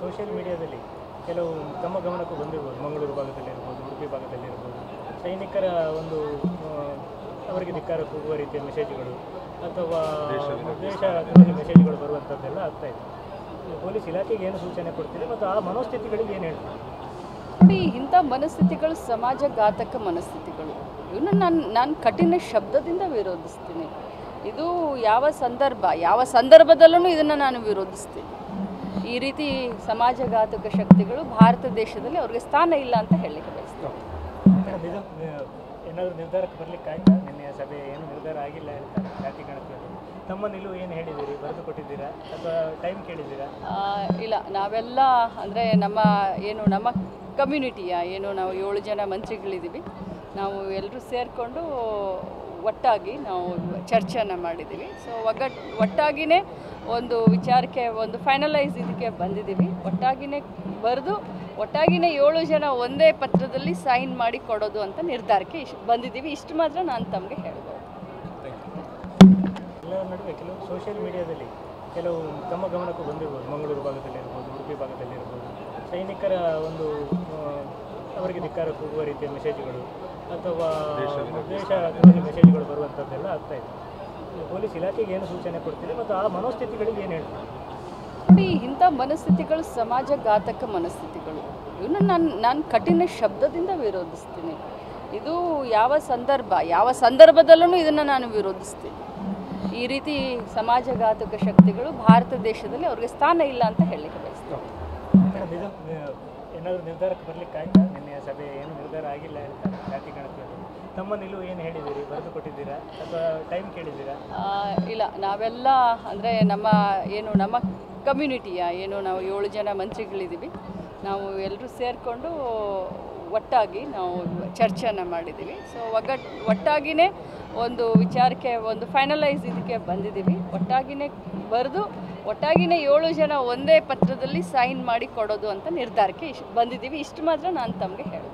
Social ಮೀಡಿಯಾದಲ್ಲಿ ಕೆಲವು ತಮ್ಮ ಗಮನಕ್ಕೂ ಬಂದಿರ್ಬೋದು, ಮಂಗಳೂರು ಭಾಗದಲ್ಲಿರ್ಬೋದು, ಉಡುಪಿ ಭಾಗದಲ್ಲಿರ್ಬೋದು, ಸೈನಿಕರ ಒಂದು ಅವರಿಗೆ ಧಿಕ್ಕಾರ ಕೂಗುವ ರೀತಿಯ ಮೆಸೇಜ್ಗಳು ಅಥವಾ ದೇಶದ್ರೋಹಿ ಮೆಸೇಜ್ಗಳು ಬರುವಂಥದ್ದೆಲ್ಲ ಆಗ್ತಾ ಇದೆ. ಪೊಲೀಸ್ ಇಲಾಖೆಗೆ ಏನು ಸೂಚನೆ ಕೊಡ್ತೀರಿ ಮತ್ತು ಆ ಮನೋಸ್ಥಿತಿಗಳಿಗೆ ಏನು ಹೇಳ್ತೀವಿ? ನೋಡಿ, ಇಂಥ ಮನಸ್ಥಿತಿಗಳು ಸಮಾಜಘಾತಕ ಮನಸ್ಥಿತಿಗಳು. ಇವನ್ನ ನಾನು ಕಠಿಣ ಶಬ್ದದಿಂದ ವಿರೋಧಿಸ್ತೀನಿ. ಇದು ಯಾವ ಸಂದರ್ಭದಲ್ಲೂ ಇದನ್ನು ನಾನು ವಿರೋಧಿಸ್ತೀನಿ. ಈ ರೀತಿ ಸಮಾಜಘಾತಕ ಶಕ್ತಿಗಳು ಭಾರತ ದೇಶದಲ್ಲಿ ಅವ್ರಿಗೆ ಸ್ಥಾನ ಇಲ್ಲ ಅಂತ ಹೇಳಲಿಕ್ಕೆ ಬಯಸ್ತೀನಿ. ಏನಾದರೂ ನಿರ್ಧಾರಕ್ಕೆ ಬರಲಿಕ್ಕೆ ಆಯ್ತಾ? ನಿನ್ನೆಯ ಸಭೆ ಏನು ನಿರ್ಧಾರ ಆಗಿಲ್ಲ ಹೇಳ್ತಾರೆ ಜಾತಿ ಗಣತಿಯಲ್ಲಿ. ತಮ್ಮ ನಿಲುವು ಏನು ಹೇಳಿದ್ದೀರಿ? ಬರೆದು ಕೊಟ್ಟಿದ್ದೀರಾ ಅಥವಾ ಟೈಮ್ ಕೇಳಿದ್ದೀರಾ? ಇಲ್ಲ, ನಾವೆಲ್ಲ ಅಂದರೆ ನಮ್ಮ ಕಮ್ಯುನಿಟಿಯ ನಾವು 7 ಜನ ಮಂತ್ರಿಗಳಿದ್ದೀವಿ. ನಾವು ಎಲ್ಲರೂ ಸೇರಿಕೊಂಡು ಒಟ್ಟಾಗಿ ನಾವು ಚರ್ಚೆಯನ್ನು ಮಾಡಿದ್ದೀವಿ. ಸೊ ಒಟ್ಟಾಗಿಯೇ ಒಂದು ವಿಚಾರಕ್ಕೆ ಒಂದು ಫೈನಲೈಸ್ ಇದಕ್ಕೆ ಬಂದಿದ್ದೀವಿ. ಒಟ್ಟಾಗಿಯೇ 7 ಜನ ಒಂದೇ ಪತ್ರದಲ್ಲಿ ಸೈನ್ ಮಾಡಿ ಕೊಡೋದು ಅಂತ ನಿರ್ಧಾರಕ್ಕೆ ಬಂದಿದ್ದೀವಿ. ಇಷ್ಟು ಮಾತ್ರ ನಾನು ತಮಗೆ ಹೇಳ್ಬೋದು. ಎಲ್ಲರ ನಡುವೆ ಕೆಲವು ಸೋಷಿಯಲ್ ಮೀಡಿಯಾದಲ್ಲಿ ಕೆಲವು ತಮ್ಮ ಗಮನಕ್ಕೂ ಬಂದಿರ್ಬೋದು, ಮಂಗಳೂರು ಭಾಗದಲ್ಲಿರ್ಬೋದು, ಉಡುಪಿ ಭಾಗದಲ್ಲಿರ್ಬೋದು, ಸೈನಿಕರ ಒಂದು ಅವರಿಗೆ ಧಿಕ್ಕಾರ ಕೂಗುವ ರೀತಿಯ ಮೆಸೇಜ್ಗಳು ಅಥವಾ ದೇಶದ್ರೋಹಿ ಮೆಸೇಜ್ಗಳು ಬರುವಂಥದ್ದೆಲ್ಲ ಆಗ್ತಾ ಇದೆ. ಪೊಲೀಸ್ ಇಲಾಖೆಗೆ ಏನು ಸೂಚನೆ ಕೊಡ್ತೀರಿ ಮತ್ತು ಆ ಮನೋಸ್ಥಿತಿಗಳಿಗೆ ಏನು ಹೇಳ್ತೀವಿ? ನೋಡಿ, ಇಂಥ ಮನಸ್ಥಿತಿಗಳು ಸಮಾಜಘಾತಕ ಮನಸ್ಥಿತಿಗಳು. ಇವನ್ನ ನಾನು ಕಠಿಣ ಶಬ್ದದಿಂದ ವಿರೋಧಿಸ್ತೀನಿ. ಇದು ಯಾವ ಸಂದರ್ಭದಲ್ಲೂ ಇದನ್ನು ನಾನು ವಿರೋಧಿಸ್ತೀನಿ. ಈ ರೀತಿ ಸಮಾಜಘಾತಕ ಶಕ್ತಿಗಳು ಭಾರತ ದೇಶದಲ್ಲಿ ಅವ್ರಿಗೆ ಸ್ಥಾನ ಇಲ್ಲ ಅಂತ ಹೇಳಲಿಕ್ಕೆ ಬಯಸ್ತೀನಿ. ಏನಾದರೂ ನಿರ್ಧಾರಕ್ಕೆ ಬರಲಿಕ್ಕೆ ಆಯ್ತಾ? ನಿನ್ನೆಯ ಸಭೆ ಏನು ನಿರ್ಧಾರ ಆಗಿಲ್ಲ ಹೇಳ್ತಾರೆ ಜಾತಿ ಗಣತಿಯಲ್ಲಿ. ತಮ್ಮ ನಿಲುವು ಏನು ಹೇಳಿದ್ದೀರಿ? ಬರೆದು ಕೊಟ್ಟಿದ್ದೀರಾ ಅಥವಾ ಟೈಮ್ ಕೇಳಿದ್ದೀರಾ? ಇಲ್ಲ, ನಾವೆಲ್ಲ ಅಂದರೆ ನಮ್ಮ ಕಮ್ಯುನಿಟಿಯ ನಾವು 7 ಜನ ಮಂತ್ರಿಗಳಿದ್ದೀವಿ. ನಾವು ಎಲ್ಲರೂ ಸೇರಿಕೊಂಡು ಒಟ್ಟಾಗಿ ನಾವು ಚರ್ಚೆಯನ್ನು ಮಾಡಿದ್ದೀವಿ. ಸೊ ಒಟ್ಟಾಗಿಯೇ ಒಂದು ವಿಚಾರಕ್ಕೆ ಒಂದು ಫೈನಲೈಸ್ ಇದಕ್ಕೆ ಬಂದಿದ್ದೀವಿ. ಒಟ್ಟಾಗಿಯೇ 7 ಜನ ಒಂದೇ ಪತ್ರದಲ್ಲಿ ಸೈನ್ ಮಾಡಿ ಕೊಡೋದು ಅಂತ ನಿರ್ಧಾರಕ್ಕೆ ಬಂದಿದ್ದೀವಿ. ಇಷ್ಟು ಮಾತ್ರ ನಾನು ತಮಗೆ ಹೇಳ್ಬೋದು.